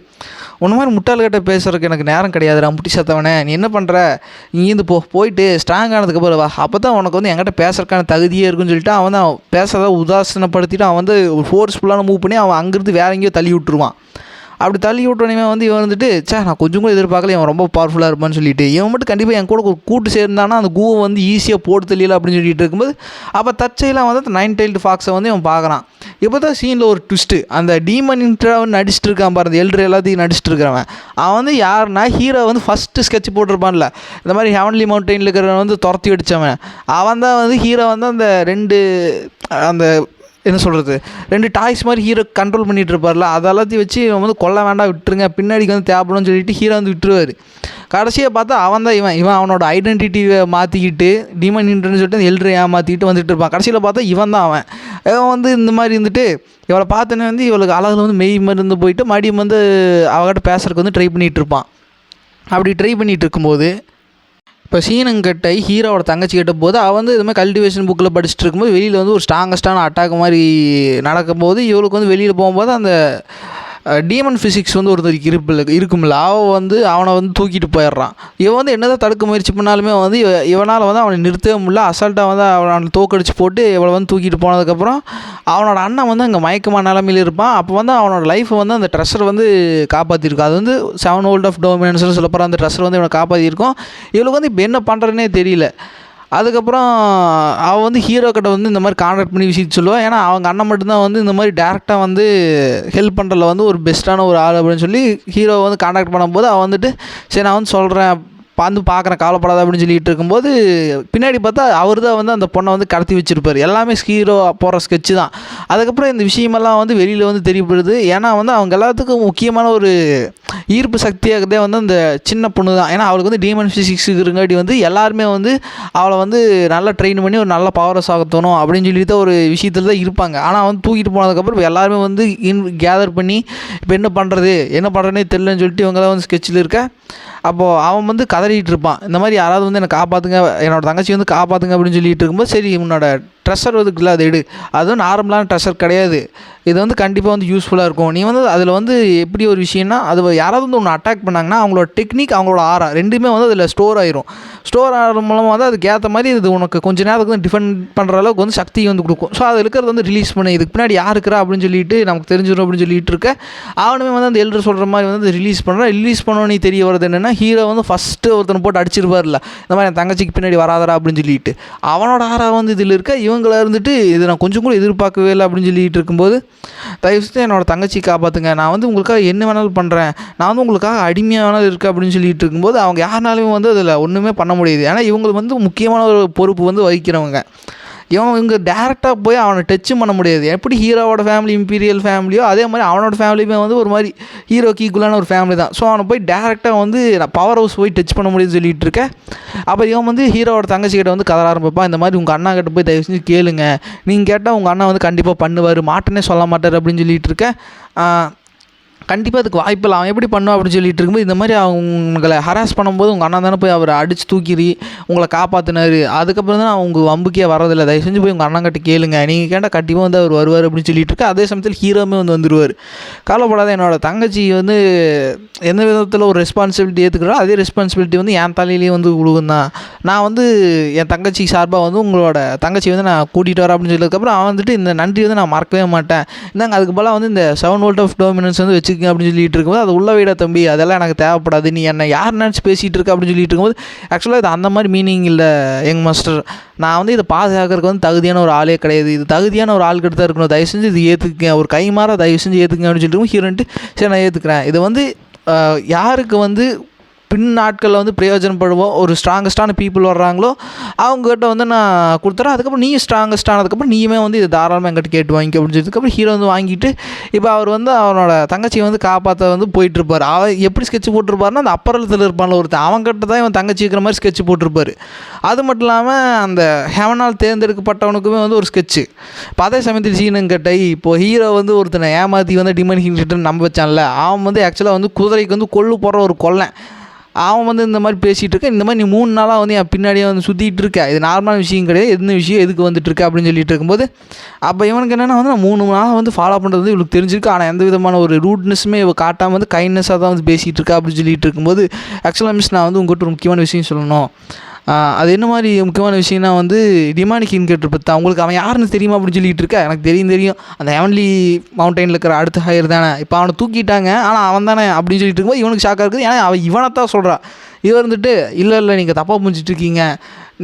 [SPEAKER 1] உன்ன மாதிரி முட்டாள்கிட்ட பேசுகிறதுக்கு எனக்கு நேரம் கிடையாது, நான் முட்டி சத்தவனே, நீ என்ன பண்ணுற இங்கேருந்து போயிட்டு ஸ்ட்ராங் ஆனதுக்கப்புறம் வா, அப்போ தான் உனக்கு வந்து என்கிட்ட பேசுறதுக்கான தகுதியே இருக்குன்னு சொல்லிட்டு அவன் தான் பேசுகிறத உதாசனப்படுத்திட்டு அவன் வந்து ஃபோர்ஸ்ஃபுல்லான மூவ் பண்ணி அவன் அங்கேருந்து வேற எங்கேயோ தள்ளி விட்டுருவான். அப்படி தள்ளி விட்டோன்னே வந்து இவன் வந்துட்டு நான் கொஞ்சம் கூட எதிர்பார்க்கல இவன் ரொம்ப பவர்ஃபுல்லாக இருப்பான்னு சொல்லிட்டு இவன் மட்டும் கண்டிப்பாக என் கூட கூட்டு சேர்ந்தானா அந்த கூவை வந்து ஈஸியாக போட்டு தெரியல அப்படின்னு சொல்லிட்டு இருக்கும்போது அப்போ தச்சையெல்லாம் வந்து அந்த 9 tailed ஃபாக்ஸை வந்து இவன் பார்க்குறான். இப்போ தான் சீனில் ஒரு ட்விஸ்ட்டு, அந்த டீமன் இன்ட்ராவன் நடிச்சிட்டு இருக்கான் பாரு, அந்த எல்ட்ரு எல்லாத்தையும் நடிச்சிட்டு இருக்கிறவன் அவன் வந்து யாருன்னா ஹீரோ வந்து ஃபஸ்ட்டு ஸ்கெட்ச் போட்டிருப்பான்ல இந்த மாதிரி ஹெவன்லி மவுண்டெயினில் இருக்கிறவன் வந்து துரத்தி அடித்தவன், அவன் தான் வந்து ஹீரோ வந்து அந்த 2 அந்த என்ன சொல்கிறது 2 டாய்ஸ் மாதிரி ஹீரோ கண்ட்ரோல் பண்ணிகிட்டு இருப்பார்ல, அதெல்லாத்தையும் வச்சு இவன் வந்து கொல்ல வேண்டாம் விட்டுருங்க, பின்னாடிக்கு வந்து தேவைப்படும்னு சொல்லிட்டு ஹீரோ வந்து விட்டுருவார். கடைசியாக பார்த்தா அவன் தான் இவன் அவனோட ஐடென்டிட்டியை மாற்றிக்கிட்டு டீமன் இன்ட்ருன்னு சொல்லிட்டு எல்ட்ரை ஏமாற்றிக்கிட்டு வந்துட்டு இருப்பான். கடைசியில் பார்த்தா இவன் தான் அவன் வந்து இந்த மாதிரி இருந்துட்டு இவளை பார்த்தோன்னே வந்து இவளுக்கு அழகில் வந்து மெய் மருந்து போயிட்டு மறுபடியும் வந்து அவகிட்ட பேசுறதுக்கு வந்து ட்ரை பண்ணிகிட்டு இருப்பான். அப்படி ட்ரை பண்ணிகிட்டு இருக்கும்போது இப்போ சீனங்கிட்ட ஹீரோவோட தங்கச்சி கிட்ட போது அவள் வந்து இது மாதிரி கல்டிவேஷன் புக்கில் படிச்சுட்டு இருக்கும்போது வெளியில் வந்து ஒரு ஸ்ட்ராங்கஸ்டான அட்டாக் மாதிரி நடக்கும்போது இவளுக்கு வந்து வெளியில் போகும்போது அந்த டீமன் ஃபிசிக்ஸ் வந்து ஒருத்தருக்கு இருக்கும்ல, அவனை வந்து தூக்கிட்டு போயிடுறான். இவன் வந்து என்னதான் தடுக்க முயற்சி பண்ணாலுமே வந்து இவனால் வந்து அவனை நிறுத்தவே முடியல. அசால்ட்டாக வந்து அவனை தோக்கடிச்சு போட்டு இவளை வந்து தூக்கிட்டு போனதுக்கப்புறம் அவனோட அண்ணன் வந்து அங்கே மயக்கமான நிலமையில் இருப்பான். அப்போ வந்து அவனோட லைஃப்பை வந்து அந்த ட்ரெஷர் வந்து காப்பாற்றிருக்கும். அது வந்து 7 வோல்ட் ஆஃப் டோமினன்ஸ்னு சொல்லப்போகிற அந்த ட்ரெஷர் வந்து இவனை காப்பாற்றிருக்கும். இவளுக்கு வந்து இப்போ என்ன பண்ணுறதுனே தெரியல. அதுக்கப்புறம் அவள் வந்து ஹீரோ கிட்ட வந்து இந்த மாதிரி கான்டாக்ட் பண்ணி விஷயத்து சொல்லுவாள். ஏன்னா அவங்க அண்ணன் மட்டும்தான் வந்து இந்த மாதிரி டேரெக்டாக வந்து ஹெல்ப் பண்ணுறதுல வந்து ஒரு பெஸ்ட்டான ஒரு ஆள் அப்படின்னு சொல்லி ஹீரோவை வந்து கான்டாக்ட் பண்ணும்போது அவள் வந்துட்டு சரி நான் வந்து சொல்கிறேன் வந்து பார்க்குறேன் கவலைப்படாத அப்படின்னு சொல்லிட்டு இருக்கும்போது பின்னாடி பார்த்தா அவர் தான் வந்து அந்த பொண்ணை வந்து கடத்தி வச்சுருப்பார். எல்லாமே ஹீரோ போகிற ஸ்கெட்சு தான். அதுக்கப்புறம் இந்த விஷயமெல்லாம் வந்து வெளியில் வந்து தெரியப்படுது. ஏன்னா வந்து அவங்க எல்லாத்துக்கும் முக்கியமான ஒரு ஈர்ப்பு சக்தியாகதே வந்து அந்த சின்ன பொண்ணு தான். ஏன்னா அவளுக்கு வந்து டீமன் ஃபிசிக்ஸ் இருக்கிறங்காட்டி வந்து எல்லாருமே வந்து அவளை வந்து நல்லா ட்ரெயின் பண்ணி ஒரு நல்ல பவரஸ் ஆகத்தணும் அப்படின்னு சொல்லிட்டு ஒரு விஷயத்தில் தான் இருப்பாங்க. ஆனால் வந்து தூக்கிட்டு போனதுக்கப்புறம் எல்லாருமே வந்து கேதர் பண்ணி இப்போ என்ன பண்ணுறதுனே தெரிலன்னு சொல்லிட்டு இவங்களாம் வந்து ஸ்கெட்சில் இருக்க. அப்போது அவன் வந்து கதறிட்டு இருப்பான், இந்த மாதிரி யாராவது வந்து என்னை காப்பாற்றுங்க, என்னோடய தங்கச்சி வந்து காப்பாற்றுங்க அப்படின்னு சொல்லிட்டு இருக்கும்போது சரி உன்னோட ட்ரெஷர் இருக்குல்ல அதை எடு, அதுவும் நார்மலான ட்ரெஷர் கிடையாது, இது வந்து கண்டிப்பாக வந்து யூஸ்ஃபுல்லாக இருக்கும். நீ வந்து அதில் வந்து எப்படி ஒரு விஷயம்னா அது யாராவது வந்து ஒன்று அட்டாக் பண்ணாங்கன்னா அவங்களோட டெக்னிக் அவங்களோட ஆரா ரெண்டுமே வந்து அதில் ஸ்டோர் ஆகிற மூலமாக வந்து அதுக்கு ஏற்ற மாதிரி இது உனக்கு கொஞ்சம் நேரத்துக்கு வந்து டிஃபெண்ட் பண்ணுற அளவுக்கு வந்து சக்தி வந்து கொடுக்கும். ஸோ அது இருக்கிறது வந்து ரிலீஸ் பண்ணி இதுக்கு பின்னாடி யார் இருக்கிறா அப்படின்னு சொல்லிட்டு நமக்கு தெரிஞ்சிடும் அப்படின்னு சொல்லிட்டு இருக்க. அவனுமே வந்து அந்த எல்டர் சொல்கிற மாதிரி வந்து ரிலீஸ் பண்ணோன்னு தெரிய வருது என்னென்னா ஹீரோ வந்து ஃபஸ்ட்டு ஒருத்தனை போட்டு அடிச்சிருப்பார்ல இந்த மாதிரி என் தங்கச்சிக்கு பின்னாடி வராதரா அப்படின்னு சொல்லிட்டு அவனோட ஆரா வந்து இதில் இருக்க. இவங்கள இருந்துட்டு இது நான் கொஞ்சம் கூட எதிர்பார்க்கவே இல்லை அப்படின்னு சொல்லிட்டு இருக்கும்போது தயவுசெய்து என்னோடய தங்கச்சி காப்பாற்றுங்க, நான் வந்து உங்களுக்காக என்ன வேணாலும் பண்ணுறேன், நான் வந்து உங்களுக்காக அடிமையாக வேணாலும் இருக்கேன் அப்படின்னு சொல்லிட்டு இருக்கும்போது அவங்க யாருனாலுமே வந்து அதில் ஒன்றுமே பண்ண முடியாது. ஏன்னா இவங்களுக்கு வந்து முக்கியமான ஒரு பொறுப்பு வந்து வகிக்கிறவங்க. இவங்க டேரெக்டாக போய் அவனை டச்சும் பண்ண முடியாது. எப்படி ஹீரோவோட ஃபேமிலி இம்பீரியல் ஃபேமிலியோ அதே மாதிரி அவனோட ஃபேமிலியுமே வந்து ஒரு மாதிரி ஹீரோக்கு ஈக்குவலான ஒரு ஃபேமிலி தான். ஸோ அவனை போய் டேரெக்டாக வந்து பவர் ஹவுஸ் போய் டச் பண்ண முடியுதுன்னு சொல்லிட்டு இருக்கேன். அப்போ இவன் வந்து ஹீரோவோட தங்கச்சிக்கிட்ட வந்து கதற ஆரம்பிப்பான், இந்த மாதிரி உங்கள் அண்ணா கிட்ட போய் தயவு செஞ்சு கேளுங்க, நீங்கள் கேட்டால் உங்கள் அண்ணா வந்து கண்டிப்பாக பண்ணுவார், மாட்டேன்னே சொல்ல மாட்டார் அப்படின்னு சொல்லிட்டு இருக்கேன். கண்டிப்பாக அதுக்கு வாய்ப்பில்லை, அவன் எப்படி பண்ணுவான் அப்படின்னு சொல்லிட்டு இருக்கும்போது இந்த மாதிரி அவங்களை ஹராஸ் பண்ணும்போது உங்கள் அண்ணா தானே போய் அவரை அடித்து தூக்கி உங்களை காப்பாற்றினார், அதுக்கப்புறம் தான் அவங்க வம்புக்கே வரதில்லை, தயவு செஞ்சு போய் உங்கள் அண்ணன் கிட்ட கேளுங்க, நீங்கள் கேட்டால் கண்டிப்பாக வந்து அவர் வருவார் அப்படின்னு சொல்லிட்டு இருக்கு. அதே சமயத்தில் ஹீரோமே வந்து வந்துடுவார். கவலைப்படாத, என்னோடய தங்கச்சி வந்து எந்த விதத்தில் ஒரு ரெஸ்பான்சிபிலிட்டி ஏற்றுக்கிறோ அதே ரெஸ்பான்சிபிலிட்டி வந்து என் தலையிலேயே வந்து கொடுக்குந்தான். நான் வந்து என் தங்கச்சி சார்பாக வந்து உங்களோட தங்கச்சி வந்து நான் கூட்டிகிட்டு வரேன் அப்படின்னு சொல்லதுக்கப்புறம் அவன் வந்துட்டு இந்த நன்றி வந்து நான் மறக்கவே மாட்டேன், இந்தாங்க அதுக்கு போல் வந்து இந்த 7 வோல்ட் ஆஃப் டோமினன்ஸ் வந்து வச்சுக்கோங்க அப்படின்னு சொல்லிட்டு இருக்கும்போது அது உள்ள வீட தம்பி அதெல்லாம் எனக்கு தேவைப்படாது, நீ என்ன யார் நினச்சி பேசிகிட்டு இருக்க அப்படின்னு சொல்லிட்டு இருக்கும்போது ஆக்சுவலாக இது அந்த மாதிரி மீனிங் இல்லை யங் மாஸ்டர், நான் வந்து இதை பாதுகாக்கிறதுக்கு வந்து தகுதியான ஒரு ஆளே கிடையாது, இது தகுதியான ஒரு ஆள் கிட்ட தான் இருக்கணும், தயவு செஞ்சு இது ஏற்றுக்குங்க, ஒரு கை மாற தயவு செஞ்சு ஏற்றுக்குங்க அப்படின்னு சொல்லிட்டு ஹீரோன்ட்டு சரி நான் ஏற்றுக்கிறேன். இது வந்து யாருக்கு வந்து பின் நாட்களில் வந்து பிரயோஜனப்படுவோம் ஒரு ஸ்ட்ராங்கஸ்டான பீப்புள் வர்றாங்களோ அவங்ககிட்ட வந்து நான் கொடுத்துறேன். அதுக்கப்புறம் நீயும் ஸ்ட்ராங்கஸ்ட் ஆனதுக்கப்புறம் நீயுமே வந்து இது தாராளமாக எங்கிட்ட கேட்டு வாங்கிக்க அப்படின்னு சொல்லிட்டுக்கப்புறம் ஹீரோ வந்து வாங்கிட்டு இப்போ அவர் வந்து அவனோட தங்கச்சியை வந்து காப்பாற்ற வந்து போயிட்டுருப்பார். அவன் எப்படி ஸ்கெட்ச் போட்டிருப்பாருன்னா அந்த அப்பரத்தில் இருப்பான்ல ஒருத்தன், அவங்ககிட்ட தான் இவன் தங்கச்சி இருக்கிற மாதிரி ஸ்கெட்ச் போட்டிருப்பார். அது மட்டும் இல்லாமல் அந்த ஹெவனால் தேர்ந்தெடுக்கப்பட்டவனுக்குமே வந்து ஒரு ஸ்கெட்சு. இப்போ அதே சமயத்தில் சீனுங்க கேட்ட இப்போது ஹீரோ வந்து ஒருத்தனை ஏமாற்றி வந்து டிமன் கிட்ட நம்ப வச்சான்ல, அவன் வந்து ஆக்சுவலாக வந்து குதிரைக்கு வந்து கொள்ளு போடுற ஒரு கொள்ளன். அவன் வந்து இந்த மாதிரி பேசிகிட்டு இருக்க, இந்த மாதிரி நீ 3 நாளாக வந்து என் பின்னாடியே வந்து சுற்றிட்டு இருக்க, இது நார்மலான விஷயம் கிடையாது, எந்த விஷயம் எதுக்கு வந்துட்டு இருக்க அப்படின்னு சொல்லிட்டு இருக்கும்போது அப்போ இவனுக்கு என்னென்னா வந்து நான் 3 நாளாக வந்து ஃபாலோ பண்ணுறது வந்து இவளுக்கு தெரிஞ்சிருக்கு, ஆனால் எந்த விதமான ஒரு ரூட்னஸுமே இவள் காட்டாமல் வந்து கைண்ட்னஸாக தான் வந்து பேசிகிட்டு இருக்கா அப்படின்னு சொல்லிட்டு இருக்கும்போது ஆக்சுவலாக மிஸ் நான் வந்து உங்கள்கிட்ட ஒரு முக்கியமான விஷயம் சொல்லணும், அது என்ன மாதிரி முக்கியமான விஷயம்னா வந்து டிமானிக் இன்கேட்டர் பற்றி அவங்களுக்கு அவன் யாருன்னு தெரியுமா அப்படின்னு சொல்லிட்டு இருக்கா. எனக்கு தெரியும் அந்த ஹெவன்லி மவுண்டனில் இருக்கிற அடுத்த ஹையர் தானே, இப்போ அவனை தூக்கிட்டாங்க ஆனால் அவன் தானே அப்படின்னு சொல்லிட்டு இருக்கும்போது இவனுக்கு ஷாக்காக இருக்குது. ஏன்னா அவன் இவனைத்தான் சொல்கிறான். இவர் வந்துட்டு இல்லை நீங்கள் தப்பாக புரிஞ்சிட்டு இருக்கீங்க,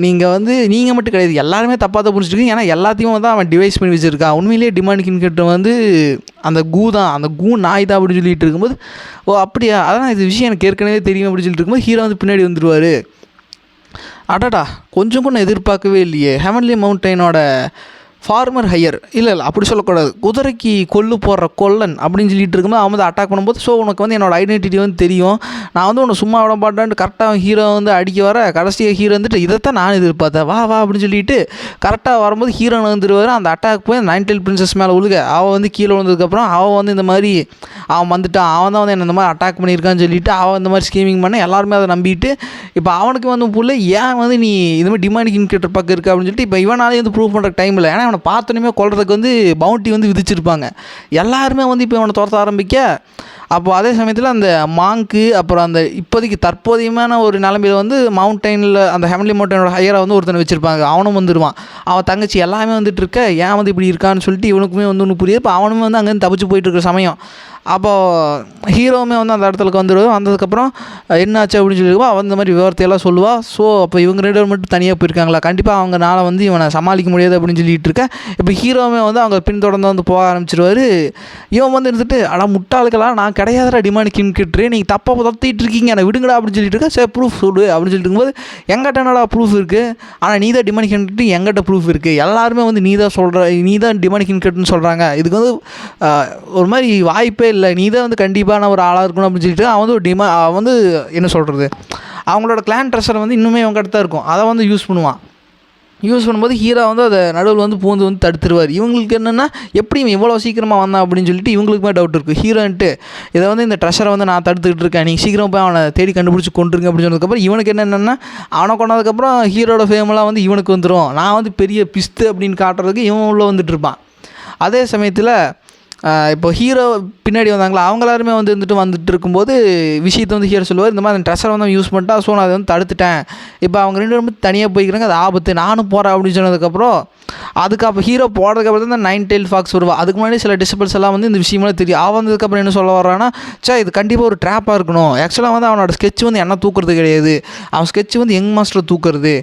[SPEAKER 1] நீங்கள் மட்டும் கிடையாது எல்லாருமே தப்பாக தான் புரிஞ்சுட்டு ஏன்னா எல்லாத்தையும் வந்து அவன் டிவைஸ் பண்ணி வச்சுருக்கான், உண்மையிலேயே டிமானிக் இன்கேட்டர் வந்து அந்த தான் அந்த நாய் தான் அப்படின்னு சொல்லிட்டு இருக்கும்போது ஓ அப்படியா, அதான் இது விஷயம் எனக்கு ஏற்கனவே தெரியும் அப்படின்னு சொல்லிட்டு இருக்கும்போது ஹீரோ வந்து பின்னாடி வந்துடுவார். அடடா கொஞ்சம் கூட நான் எதிர்பார்க்கவே இல்லையே, ஹெவன்லி மவுண்டனோட ஃபார்மர் ஹையர் இல்லை அப்படி சொல்லக்கூடாது, குதிரைக்கு கொல்லு போடுற கொல்லன் அப்படின்னு சொல்லிட்டு இருக்கும்போது அவன் வந்து அட்டாக் பண்ணும்போது ஸோ உனக்கு வந்து என்னோடய ஐடென்டிட்டி வந்து தெரியும், நான் வந்து உன்னை சும்மா விட மாட்டேன்ட்டு கரெக்டாக ஹீரோ வந்து அடிக்க வர கடைசியாக ஹீரோ வந்துட்டு இதைத்தான் நான் எதிர்பார்த்தேன் வா அப்படின்னு சொல்லிட்டு கரெக்டாக வரும்போது ஹீரோ வந்துடுவார். அந்த அட்டாக் போய் நைன்டெயில் பிரின்சஸ் மேலே உழுக அவள் வந்து கீழே வந்ததுக்கப்புறம் அவன் வந்து இந்த மாதிரி அவன் வந்துட்டான், அவன் தான் வந்து என்ன இந்த மாதிரி அட்டாக் பண்ணியிருக்கான்னு சொல்லிட்டு அவன் இந்த மாதிரி ஸ்கீமிங் பண்ண எல்லாருமே அதை நம்பிட்டு இப்போ அவனுக்கு வந்து புள்ள ஏன் வந்து நீ இந்த மாதிரி டிமானிக் இன்கேட்டர் பக்கம் இருக்குது அப்படின்னு சொல்லிட்டு இப்போ இவனாலே வந்து ப்ரூவ் பண்ணுற டைம் இல்லை, ஏன்னா இவனை பார்த்தோன்னே கொல்றதுக்கு வந்து பவுண்டி வந்து விதிச்சிருப்பாங்க. எல்லாருமே வந்து இப்போ இவனை துரத்த ஆரம்பிக்க, அப்போது அதே சமயத்தில் அந்த மாங்க்கு அப்புறம் அந்த இப்போதைக்கு தற்போதையமான ஒரு நிலமையில் வந்து மவுண்டெயினில் அந்த ஹெவன்லி மவுண்டனோட ஹையராக வந்து ஒருத்தனை வச்சுருப்பாங்க. அவனும் வந்துடுவான். அவன் தங்கச்சி எல்லாமே வந்துட்டு இருக்க, ஏன் வந்து இப்படி இருக்கான்னு சொல்லிட்டு இவனுக்குமே வந்து ஒன்று புரியுது. இப்போ அவனுமே வந்து அங்கேருந்து தப்பிச்சு போயிட்டு இருக்கிற சமயம் அப்போது ஹீரோவுமே வந்து அந்த இடத்துக்கு வந்துடுவோம். வந்ததுக்கப்புறம் என்னாச்சு அப்படின்னு சொல்லியிருக்கோம். அவன் இந்த மாதிரி விவரத்தையெல்லாம் சொல்லுவாள். ஸோ அப்போ இவங்க 2 பேர் மட்டும் தனியாக போயிருக்காங்களா, கண்டிப்பாக அவங்கனால வந்து இவனை சமாளிக்க முடியாது அப்படின்னு சொல்லிட்டு இருக்கேன். இப்போ ஹீரோவுமே வந்து அவங்க பின்தொடர்ந்து வந்து போக ஆரம்பிச்சிருவார். இவன் வந்து இருந்துட்டு, ஆனால் முட்டாளுக்கெல்லாம் நான் கிடையாதுடா டிமாண்ட் கிங் கிட்டு, நீங்கள் தப்பாக தொத்திட்டு இருக்கீங்க, என்னை விடுங்கடா அப்படின்னு சொல்லிட்டு இருக்கேன். சரி ப்ரூஃப் சொல்லு அப்படின்னு சொல்லிட்டு இருக்கும்போது, எங்கிட்ட என்னடா ப்ரூஃப் இருக்குது, ஆனால் நீ தான் டிமாண்ட் கிங் கிட்டு, எங்கிட்ட ப்ரூஃப் இருக்குது, எல்லாருமே வந்து நீ தான் சொல்கிற, நீ தான் டிமாண்ட் கிங் கிட்டுன்னு சொல்கிறாங்க, இதுக்கு வந்து ஒரு மாதிரி வாய்ப்பே இல்லை, நீ தான் வந்து கண்டிப்பான ஒரு ஆளாக இருக்கணும் அப்படின்னு சொல்லிட்டு அவன் வந்து அவன் வந்து என்ன சொல்கிறது, அவங்களோட கிளான் ட்ரெஷரை வந்து இன்னுமே அவங்க கிட்ட தான் இருக்கும், அதை வந்து யூஸ் பண்ணும்போது ஹீரோ வந்து அதை நடுவில் வந்து பூந்து வந்து தடுத்துருவார். இவங்களுக்கு என்னென்னா எப்படி இவ்வளோ சீக்கிரமாக வந்தான் அப்படின்னு சொல்லிட்டு இவங்களுக்குமே டவுட் இருக்குது. ஹீரோன்ட்டு இதை வந்து இந்த ட்ரெஷரை வந்து நான் தடுத்துக்கிட்டு இருக்கேன், நீங்கள் சீக்கிரம் போய் அவனை தேடி கண்டுபிடிச்சி கொண்டுருங்க அப்படின்னு சொன்னதுக்கப்புறம் இவனுக்கு என்னென்னா, அவனை கொண்டதுக்கப்புறம் ஹீரோட ஃபேமெல்லாம் வந்து இவனுக்கு வந்துடும், நான் வந்து பெரிய பிஸ்து அப்படின்னு காட்டுறதுக்கு இவன் உள்ளே வந்துட்டு இருப்பான். அதே சமயத்தில் இப்போ ஹீரோ பின்னாடி வந்தாங்களா, அவங்க எல்லாருமே வந்துட்டு இருக்கும்போது விஷயத்தை வந்து ஹீரோ சொல்லுவார், இந்த மாதிரி அந்த ட்ரெஸ்ஸரை வந்து யூஸ் பண்ணிட்டா, ஸோ நான் அதை வந்து தடுத்துட்டேன், இப்போ அவங்க 2 பேரும் தனியாக போய்க்கிறாங்க, அது ஆபத்து, நானும் போகிறேன் அப்படின்னு சொன்னதுக்கப்புறம் அதுக்கப்புறம் ஹீரோ போகிறதுக்கப்புறம் தான் இந்த 9 tailed fox வருவா. அதுக்கு முன்னாடி சில டிசிபிள்ஸ் எல்லாம் வந்து இந்த விஷயமெல்லாம் தெரியும். அவன் வந்ததுக்கப்புறம் என்ன சொல்ல வர்றான்னா, இது கண்டிப்பாக ஒரு ட்ராப்பாக இருக்கணும், ஆக்சுவலாக வந்து அவனோட ஸ்கெட்ச் வந்து என்ன தூக்குறது கிடையாது, அவன் ஸ்கெட்ச் வந்து யங் மாஸ்டரை தூக்குறது,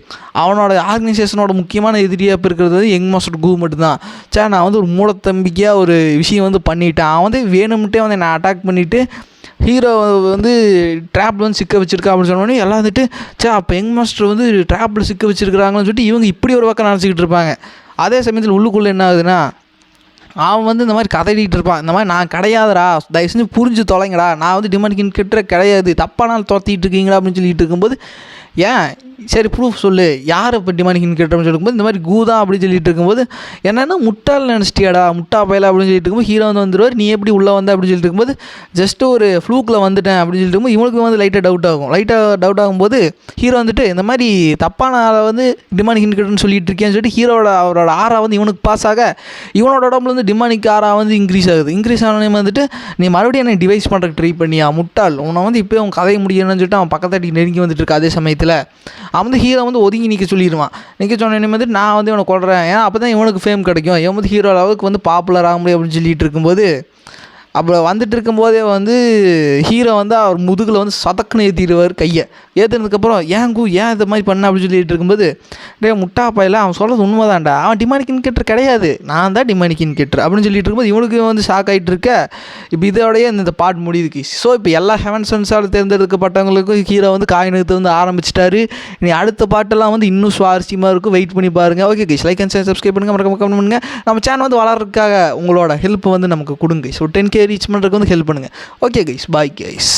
[SPEAKER 1] அவனோட ஆர்கனைசேஷனோட முக்கியமான எதிரியாக இருக்கிறது வந்து யங் மாஸ்டர் கு மட்டும்தான். நான் வந்து ஒரு மூடத்தம்பிக்கையாக ஒரு விஷயம் வந்து பண்ணிவிட்டேன், அவன் வந்து வேணும்ட்டே வந்து என்னை அட்டாக் பண்ணிவிட்டு ஹீரோ வந்து ட்ராப்பில் வந்து சிக்க வச்சுருக்கா அப்படின்னு சொன்னோடனே எல்லாம் வந்துட்டு அப்போ யங் மாஸ்டர் வந்து ட்ராப்பில் சிக்க வச்சுருக்கிறாங்கன்னு சொல்லிட்டு இவங்க இப்படி ஒரு பக்கம் நினச்சிக்கிட்டு இருப்பாங்க. அதே சமயத்தில் உள்ளுக்குள்ளே என்ன ஆகுதுன்னா, அவன் வந்து இந்த மாதிரி கதையிட்டு இருப்பான், இந்த மாதிரி நான் கிடையாதுடா, தயவு செஞ்சு புரிஞ்சு தொலைங்கடா, நான் வந்து டிமாண்ட் கிங் கிட்ட கிடையாது, தப்பானால் தோற்றிட்டு இருக்கீங்களா அப்படின்னு சொல்லிட்டு இருக்கும்போது, ஏன் சரி ப்ரூஃப் சொல்லு, யார் இப்போ டிமாண்ட் கிங் கிட்டன்னு சொல்லும்போது இந்த மாதிரி கூதான் அப்படின்னு சொல்லிட்டு இருக்கும்போது, என்னென்னா முட்டாள் நினச்சிட்டியாடா, முட்டா பயில அப்படின்னு சொல்லிட்டு இருக்கும்போது ஹீரோ வந்து வந்துடுவார், நீ எப்படி உள்ளே வந்த அப்படின்னு சொல்லிட்டு இருக்கும்போது, ஜஸ்ட்டு ஒரு ஃப்ளூக்கில் வந்துட்டேன் அப்படின்னு சொல்லிட்டு இருக்கும்போது இவனுக்கு வந்து லைட்டாக டவுட் ஆகும்போது ஹீரோ வந்துட்டு இந்த மாதிரி தப்பான ஆளை வந்து டிமாண்ட் கிங் கிட்டன்னு சொல்லிட்டு இருக்கேன்னு சொல்லிட்டு அவரோட ஆறா வந்து இவனுக்கு பாஸ் ஆக, இவனோட உடம்புல வந்து டிமாண்டிக் ஆறா வந்து இன்க்ரீஸ் ஆனே வந்துட்டு, நீ மறுபடியும் என்னை டிவைஸ் பண்ணுறதுக்கு ட்ரை பண்ணியா முட்டாள், உன்னை வந்து இப்போ அவன் கதையை முடியணும்னு சொல்லிட்டு அவன் பக்கத்தாட்டி நெருங்கி வந்துட்டு இருக்கா. அதே சமயத்தில் அவன் வந்து ஹீரோ வந்து ஒதுங்கி நிற்க சொல்லிடுவான். நிற்க சொன்னே வந்துட்டு நான் வந்து இவனை கொள்கிறேன், ஏன்னா அப்போ தான் இவனுக்கு ஃபேம் கிடைக்கும், இவன் வந்து ஹீரோ அளவுக்கு வந்து பாப்புலர் ஆக முடியும் அப்படின்னு சொல்லிட்டு இருக்கும்போது, அப்போ வந்துட்டு இருக்கும்போதே வந்து ஹீரோ வந்து அவர் முதுகில் வந்து சதக்குன்னு ஏற்றிடுவார் கையை. ஏற்றுனதுக்கப்புறம் ஏன் இது மாதிரி பண்ண அப்படின்னு சொல்லிட்டு இருக்கும்போது, முட்டா பையில அவன் சொல்கிறது உண்மைதான்டா, அவன் டிமாண்ட் கிங் கிட்டர் கிடையாது, நான் தான் டிமாண்ட் கிங் கிட்டர் அப்படின்னு சொல்லிட்டு இருக்கும்போது இவனுக்கு வந்து ஷாக் ஆகிட்டு இருக்க. இப்போ இதோடய இந்த பாட் முடியுது. ஸோ இப்போ எல்லா ஹெவன் சென்ஸால் தேர்ந்தெடுக்கப்பட்டவங்களுக்கும் ஹீரோ வந்து காயினத்தை வந்து ஆரம்பிச்சிட்டாரு. இனி அடுத்த பாட்டெல்லாம் வந்து இன்னும் சுவாரஸ்யமாக இருக்கும், வெயிட் பண்ணி பாருங்கள். Okay guys, like and subscribe பண்ணுங்கள், மறக்காம கமெண்ட் பண்ணுங்கள். நம்ம சேனல் வந்து வளர்றதுக்காக உங்களோட ஹெல்ப் வந்து நமக்கு கொடுங்க. ஸோ 10K ரீச் பண்ணுறதுக்கு வந்து ஹெல்ப் பண்ணுங்கள். Okay guys, bye guys.